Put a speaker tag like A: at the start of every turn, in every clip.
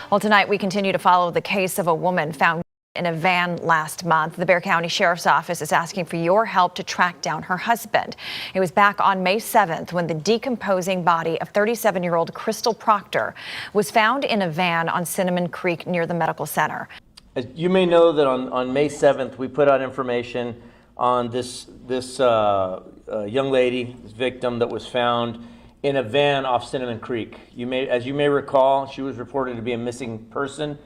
A: Well, tonight we continue to follow the case of a woman found in a van last month. The Bexar County Sheriff's Office is asking for your help to track down her husband. It was back on May 7th when the decomposing body of 37-year-old Krystle Proctor was found in a van on Cinnamon Creek near the medical center.
B: As you may know that on May 7th, we put out information on this young lady, this victim that was found in a van off Cinnamon Creek. As you may recall, she was reported to be a missing person.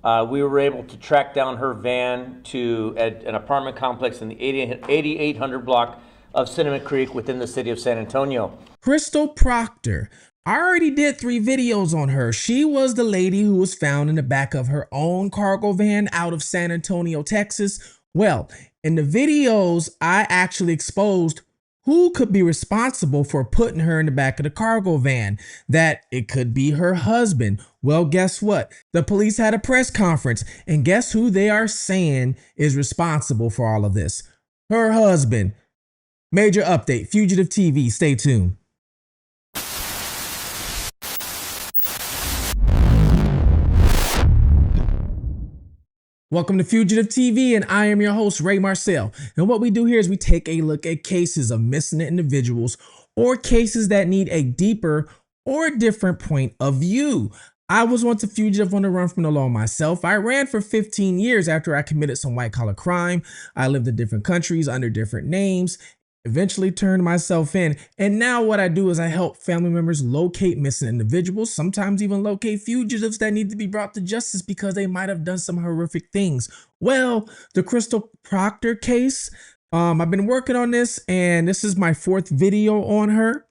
B: We were able to track down her van to an apartment complex in the 8800 block of Cinnamon Creek within the city of San Antonio.
C: Krystle Proctor. I already did 3 videos on her. She was the lady who was found in the back of her own cargo van out of San Antonio, Texas. Well, in the videos, I actually exposed who could be responsible for putting her in the back of the cargo van, that it could be her husband. Well, guess what? The police had a press conference, and guess who they are saying is responsible for all of this? Her husband. Major update, Fugitive TV, stay tuned. Welcome to Fugitive TV, and I am your host, Ray Marcel. And what we do here is we take a look at cases of missing individuals or cases that need a deeper or different point of view. I was once a fugitive on the run from the law myself. I ran for 15 years after I committed some white-collar crime. I lived in different countries under different names, eventually turned myself in, and now what I do is I help family members locate missing individuals, sometimes even locate fugitives that need to be brought to justice because they might have done some horrific things. Well, the Krystle Proctor case, I've been working on this, and this is my 4th video on her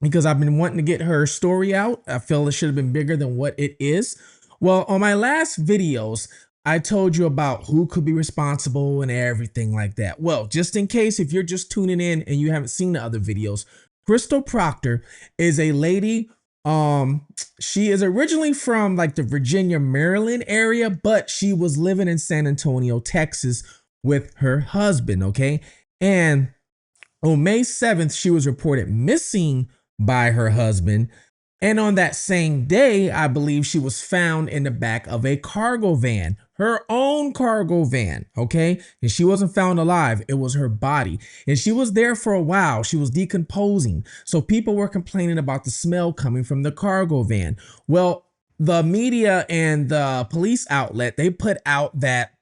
C: because I've been wanting to get her story out. I feel it should have been bigger than what it is. Well, on my last videos, I told you about who could be responsible and everything like that. Well, just in case if you're just tuning in and you haven't seen the other videos, Krystle Proctor is a lady. She is originally from like the Virginia, Maryland area, but she was living in San Antonio, Texas with her husband, okay? And on May 7th, she was reported missing by her husband. And on that same day, I believe she was found in the back of a cargo van, her own cargo van, okay? And she wasn't found alive. It was her body. And she was there for a while. She was decomposing. So people were complaining about the smell coming from the cargo van. Well, the media and the police outlet, they put out that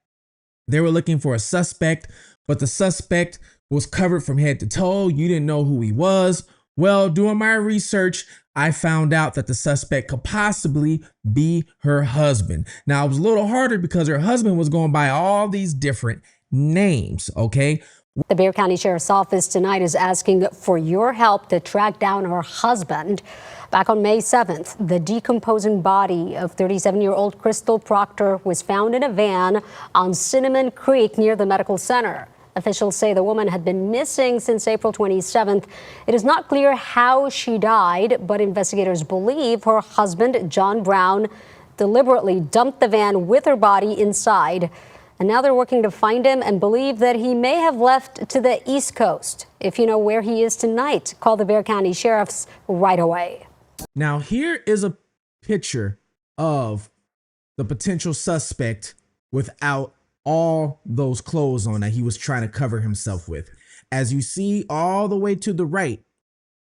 C: they were looking for a suspect, but the suspect was covered from head to toe. You didn't know who he was. Well, doing my research, I found out that the suspect could possibly be her husband. Now, it was a little harder because her husband was going by all these different names, okay?
D: The Bexar County Sheriff's Office tonight is asking for your help to track down her husband. Back on May 7th, the decomposing body of 37-year-old Krystle Proctor was found in a van on Cinnamon Creek near the medical center. Officials say the woman had been missing since April 27th. It is not clear how she died, but investigators believe her husband, John Brown, deliberately dumped the van with her body inside. And now they're working to find him and believe that he may have left to the East Coast. If you know where he is tonight, call the Bexar County Sheriff's right away.
C: Now, here is a picture of the potential suspect without all those clothes on that he was trying to cover himself with. As you see all the way to the right,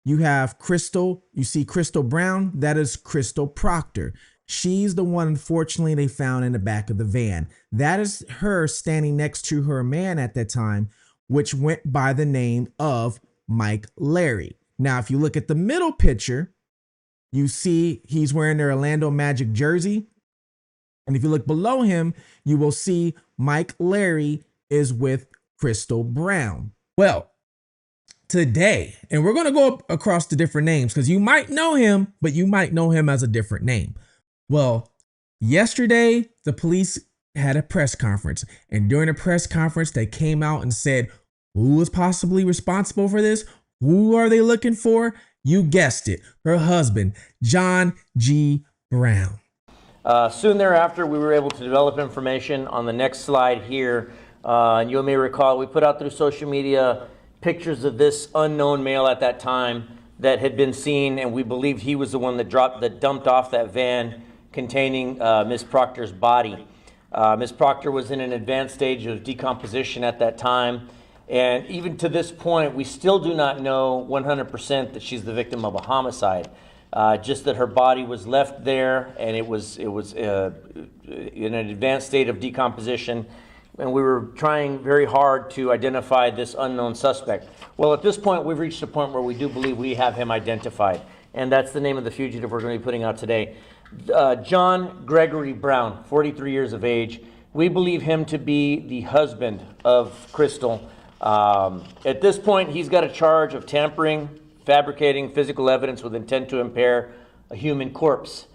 C: you have Krystle. You see Krystle Brown. That is Krystle Proctor. She's the one, unfortunately, they found in the back of the van. That is her standing next to her man at that time, which went by the name of Mike Larry. Now, if you look at the middle picture, you see he's wearing their Orlando Magic jersey. And if you look below him, you will see Mike Larry is with Krystle Brown. Well, today, and we're going to go across the different names because you might know him, but you might know him as a different name. Well, yesterday, the police had a press conference, and during the press conference, they came out and said, who is possibly responsible for this? Who are they looking for? You guessed it, her husband, John G. Brown.
B: Soon thereafter, we were able to develop information on the next slide here. And you may recall, we put out through social media pictures of this unknown male at that time that had been seen, and we believed he was the one that dumped off that van containing Ms. Proctor's body. Ms. Proctor was in an advanced stage of decomposition at that time. And even to this point, we still do not know 100% that she's the victim of a homicide. Just that her body was left there, and it was in an advanced state of decomposition, and we were trying very hard to identify this unknown suspect. Well, at this point, we've reached a point where we do believe we have him identified, and that's the name of the fugitive we're going to be putting out today. John Gregory Brown, 43 years of age. We believe him to be the husband of Krystle. At this point, he's got a charge of tampering, fabricating physical evidence with intent to impair a human corpse.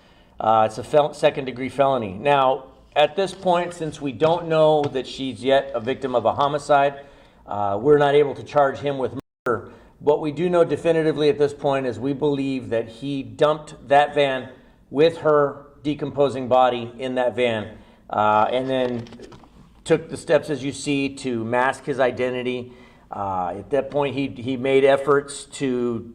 B: It's a second-degree felony. Now, at this point, since we don't know that she's yet a victim of a homicide, we're not able to charge him with murder. What we do know definitively at this point is we believe that he dumped that van with her decomposing body in that van, and then took the steps, as you see, to mask his identity. At that point, he made efforts to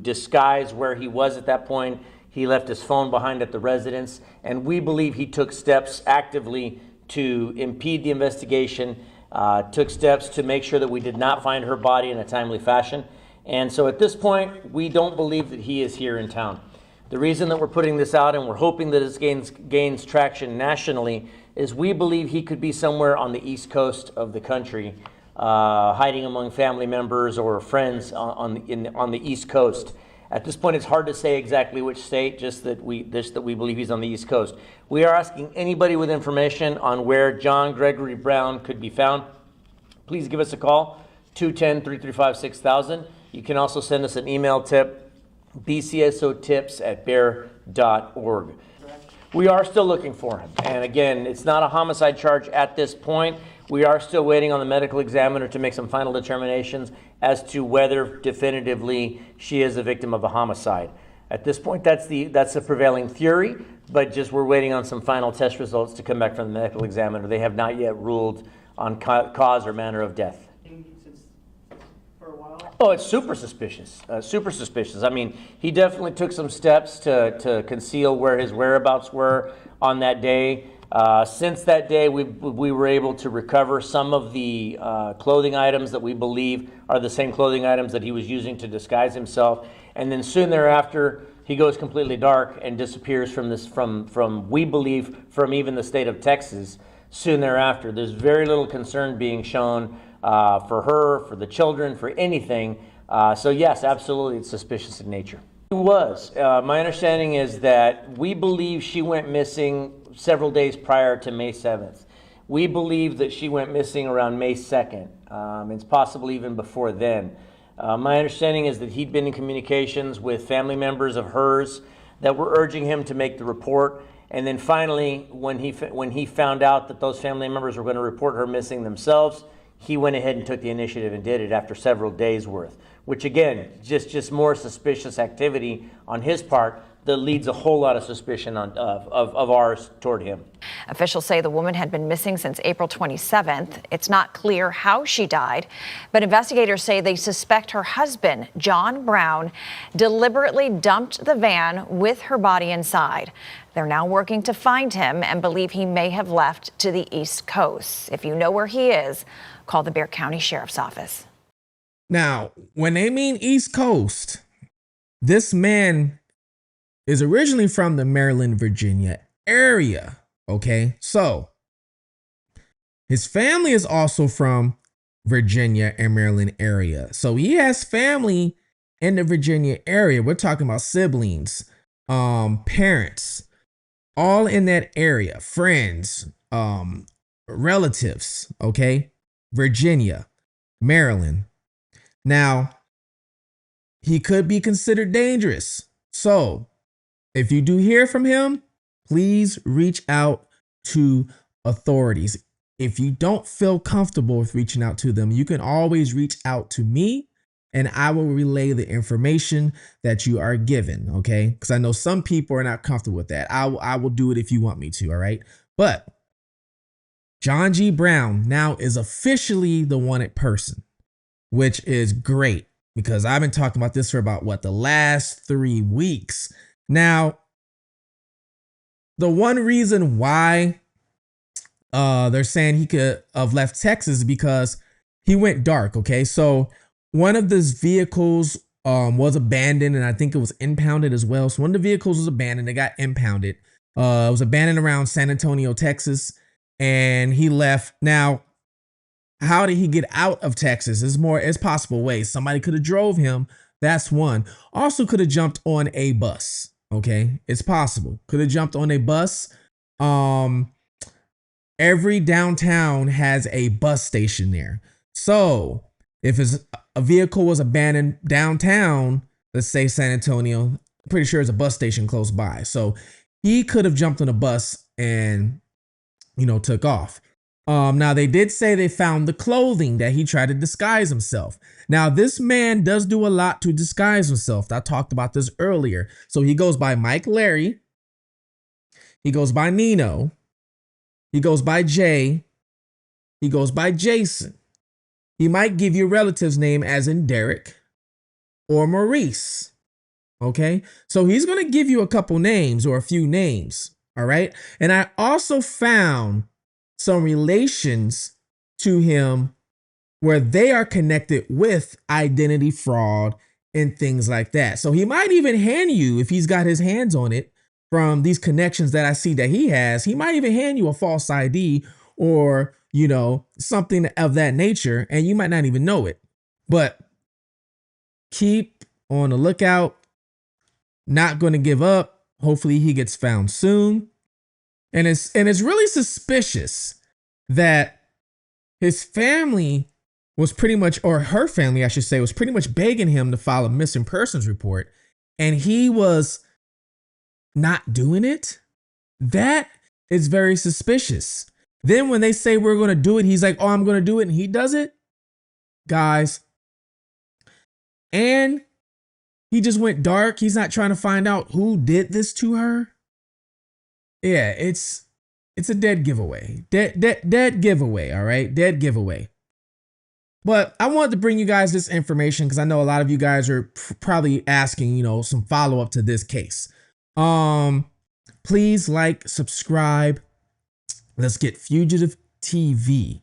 B: disguise where he was at that point. He left his phone behind at the residence, and we believe he took steps actively to impede the investigation, took steps to make sure that we did not find her body in a timely fashion. And so at this point, we don't believe that he is here in town. The reason that we're putting this out, and we're hoping that it gains traction nationally, is we believe he could be somewhere on the East Coast of the country, hiding among family members or friends on the East Coast. At this point, it's hard to say exactly which state, just that we believe he's on the East Coast. We are asking anybody with information on where John Gregory Brown could be found, please give us a call, 210-335-6000. You can also send us an email tip, bcsotips@bear.org. We are still looking for him. And again, it's not a homicide charge at this point. We are still waiting on the medical examiner to make some final determinations as to whether definitively she is a victim of a homicide. At this point, that's the prevailing theory, but just we're waiting on some final test results to come back from the medical examiner. They have not yet ruled on cause or manner of death. Oh, it's super suspicious, super suspicious. I mean, he definitely took some steps to conceal where his whereabouts were on that day. Since that day, we were able to recover some of the clothing items that we believe are the same clothing items that he was using to disguise himself. And then soon thereafter, he goes completely dark and disappears from we believe, from even the state of Texas. Soon thereafter, there's very little concern being shown for her, for the children, for anything. So yes, absolutely, it's suspicious in nature. It was. My understanding is that we believe she went missing several days prior to May 7th. We believe that she went missing around May 2nd. It's possible even before then. My understanding is that he'd been in communications with family members of hers that were urging him to make the report. And then finally, when he found out that those family members were going to report her missing themselves, he went ahead and took the initiative and did it after several days worth, which again, just more suspicious activity on his part that leads a whole lot of suspicion of ours toward him.
A: Officials say the woman had been missing since April 27th. It's not clear how she died, but investigators say they suspect her husband, John Brown, deliberately dumped the van with her body inside. They're now working to find him and believe he may have left to the East Coast. If you know where he is, call the Bexar County Sheriff's Office.
C: Now, when they mean East Coast, this man is originally from the Maryland, Virginia area. Okay, so his family is also from Virginia and Maryland area. So he has family in the Virginia area. We're talking about siblings, parents, all in that area, friends, relatives. Okay, Virginia, Maryland. Now, he could be considered dangerous. So if you do hear from him, please reach out to authorities. If you don't feel comfortable with reaching out to them, you can always reach out to me and I will relay the information that you are given, okay? Because I know some people are not comfortable with that. I will do it if you want me to, all right? But John G. Brown now is officially the wanted person, which is great because I've been talking about this for about, the last 3 weeks. Now, the one reason why they're saying he could have left Texas is because he went dark. Okay, so one of those vehicles was abandoned, and I think it was impounded as well. So one of the vehicles was abandoned; it got impounded. It was abandoned around San Antonio, Texas, and he left. Now, how did he get out of Texas? It's possible ways. Somebody could have drove him. That's one. Also could have jumped on a bus. Okay, it's possible. Could have jumped on a bus. Every downtown has a bus station there. So if a vehicle was abandoned downtown, let's say San Antonio, I'm pretty sure there's a bus station close by. So he could have jumped on a bus and, took off. Now they did say they found the clothing that he tried to disguise himself. Now this man does do a lot to disguise himself. I talked about this earlier. So he goes by Mike Larry. He goes by Nino. He goes by Jay. He goes by Jason. He might give you a relative's name as in Derek or Maurice. Okay, so he's going to give you a couple names or a few names. All right. And I also found some relations to him where they are connected with identity fraud and things like that. So he might even hand you, if he's got his hands on it, from these connections that I see that he has, he might even hand you a false ID or, something of that nature, and you might not even know it. But keep on the lookout. Not going to give up. Hopefully he gets found soon. And it's really suspicious that his family was pretty much, or her family, I should say, was pretty much begging him to file a missing persons report, and he was not doing it. That is very suspicious. Then when they say we're going to do it, he's like, oh, I'm going to do it. And he does it, guys. And he just went dark. He's not trying to find out who did this to her. Yeah, it's a dead giveaway. Dead giveaway. All right. Dead giveaway. But I wanted to bring you guys this information because I know a lot of you guys are probably asking, some follow up to this case. Please like, subscribe. Let's get Fugitive TV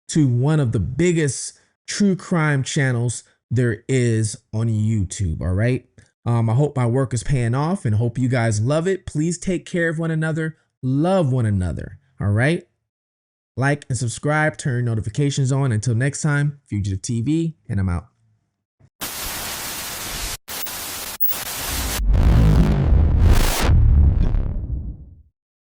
C: to one of the biggest true crime channels there is on YouTube. All right. I hope my work is paying off and hope you guys love it. Please take care of one another. Love one another. All right. Like and subscribe, turn notifications on. Until next time, Fugitive TV, and I'm out.